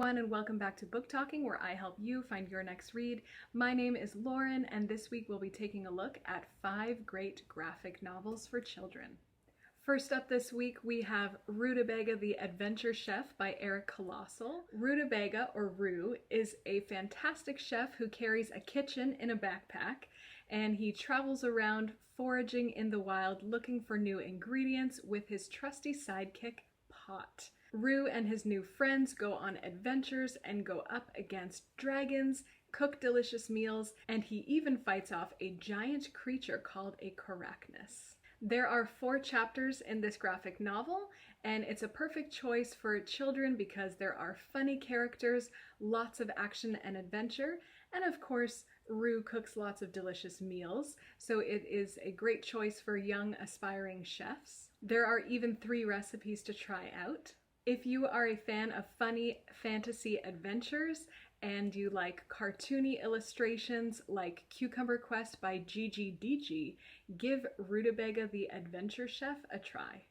everyone, and welcome back to Book Talking, where I help you find your next read. My name is Lauren, and this week we'll be taking a look at 5 great graphic novels for children. First up this week, we have Rutabaga the Adventure Chef by Eric Colossal. Rutabaga, or Roo, is a fantastic chef who carries a kitchen in a backpack, and he travels around foraging in the wild looking for new ingredients with his trusty sidekick, Pot. Roo and his new friends go on adventures and go up against dragons, cook delicious meals, and he even fights off a giant creature called a Carachnus. There are 4 chapters in this graphic novel, and it's a perfect choice for children because there are funny characters, lots of action and adventure, and of course, Roo cooks lots of delicious meals, so it is a great choice for young aspiring chefs. There are even 3 recipes to try out. If you are a fan of funny fantasy adventures and you like cartoony illustrations like Cucumber Quest by Gigi DG, give Rutabaga the Adventure Chef a try.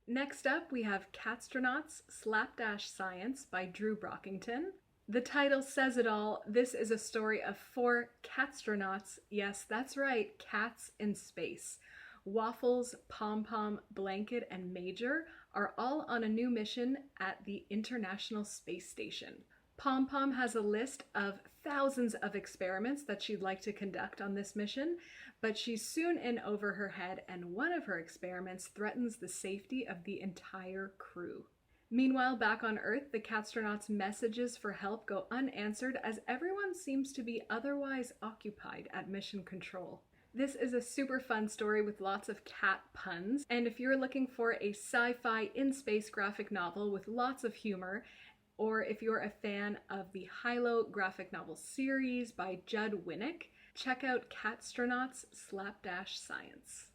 Next up, we have Catstronauts Slapdash Science by Drew Brockington. The title says it all. This is a story of 4 catstronauts. Yes, that's right, cats in space. Waffles, Pom-Pom, Blanket, and Major are all on a new mission at the International Space Station. Pom-Pom has a list of thousands of experiments that she'd like to conduct on this mission, but she's soon in over her head, and one of her experiments threatens the safety of the entire crew. Meanwhile, back on Earth, the catstronauts' messages for help go unanswered as everyone seems to be otherwise occupied at mission control. This is a super fun story with lots of cat puns, and if you're looking for a sci-fi in-space graphic novel with lots of humor, or if you're a fan of the Hilo graphic novel series by Judd Winnick, check out Catstronauts Slapdash Science.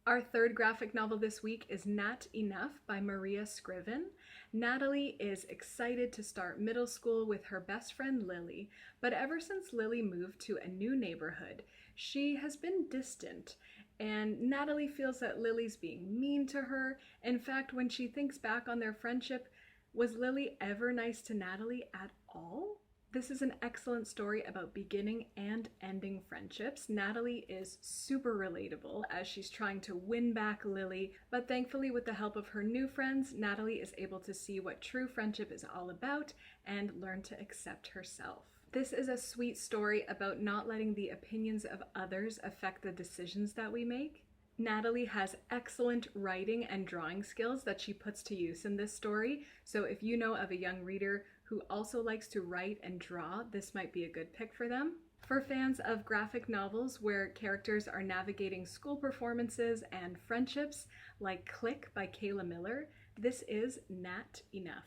Our 3rd graphic novel this week is Nat Enough by Maria Scriven. Natalie is excited to start middle school with her best friend Lily, but ever since Lily moved to a new neighborhood, she has been distant, and Natalie feels that Lily's being mean to her. In fact, when she thinks back on their friendship, was Lily ever nice to Natalie at all? This is an excellent story about beginning and ending friendships. Natalie is super relatable as she's trying to win back Lily, but thankfully with the help of her new friends, Natalie is able to see what true friendship is all about and learn to accept herself. This is a sweet story about not letting the opinions of others affect the decisions that we make. Natalie has excellent writing and drawing skills that she puts to use in this story, so if you know of a young reader who also likes to write and draw, this might be a good pick for them. For fans of graphic novels where characters are navigating school performances and friendships, like Click by Kayla Miller, this is Nat Enough.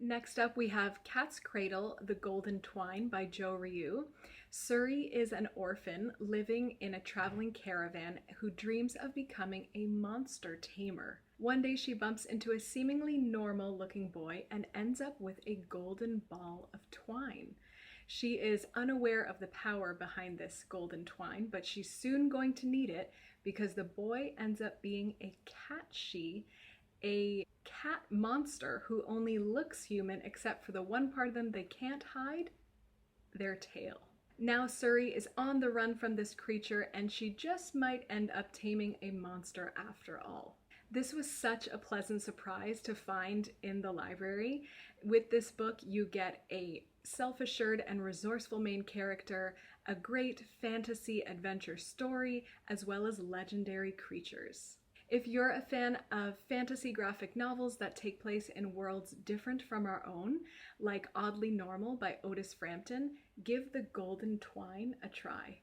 Next up, we have Cat's Cradle, The Golden Twine by Jo Ryu. Suri is an orphan living in a traveling caravan who dreams of becoming a monster tamer. One day she bumps into a seemingly normal-looking boy and ends up with a golden ball of twine. She is unaware of the power behind this golden twine, but she's soon going to need it because the boy ends up being a cat-she, a cat monster who only looks human except for the one part of them they can't hide, their tail. Now Suri is on the run from this creature, and she just might end up taming a monster after all. This was such a pleasant surprise to find in the library. With this book, you get a self-assured and resourceful main character, a great fantasy adventure story, as well as legendary creatures. If you're a fan of fantasy graphic novels that take place in worlds different from our own, like Oddly Normal by Otis Frampton, give The Golden Twine a try.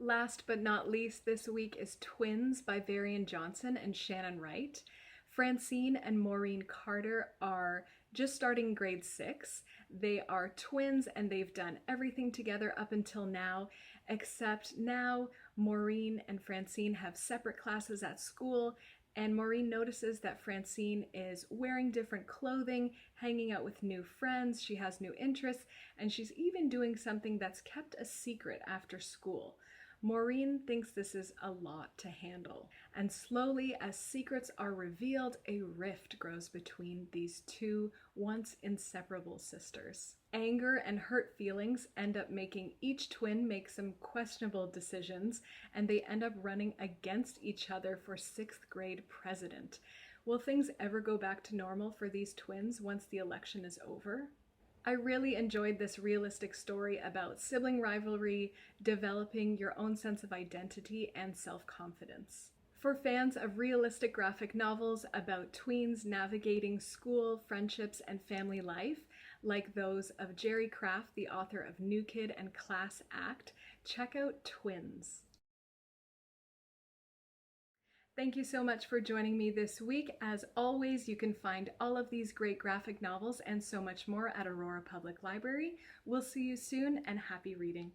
Last but not least this week is Twins by Varian Johnson and Shannon Wright. Francine and Maureen Carter are just starting grade 6. They are twins and they've done everything together up until now, except now Maureen and Francine have separate classes at school and Maureen notices that Francine is wearing different clothing, hanging out with new friends, she has new interests, and she's even doing something that's kept a secret after school. Maureen thinks this is a lot to handle, and slowly, as secrets are revealed, a rift grows between these two once inseparable sisters. Anger and hurt feelings end up making each twin make some questionable decisions, and they end up running against each other for 6th grade president. Will things ever go back to normal for these twins once the election is over? I really enjoyed this realistic story about sibling rivalry, developing your own sense of identity and self-confidence. For fans of realistic graphic novels about tweens navigating school, friendships, and family life, like those of Jerry Craft, the author of New Kid and Class Act, check out Twins. Thank you so much for joining me this week. As always, you can find all of these great graphic novels and so much more at Aurora Public Library. We'll see you soon, and happy reading.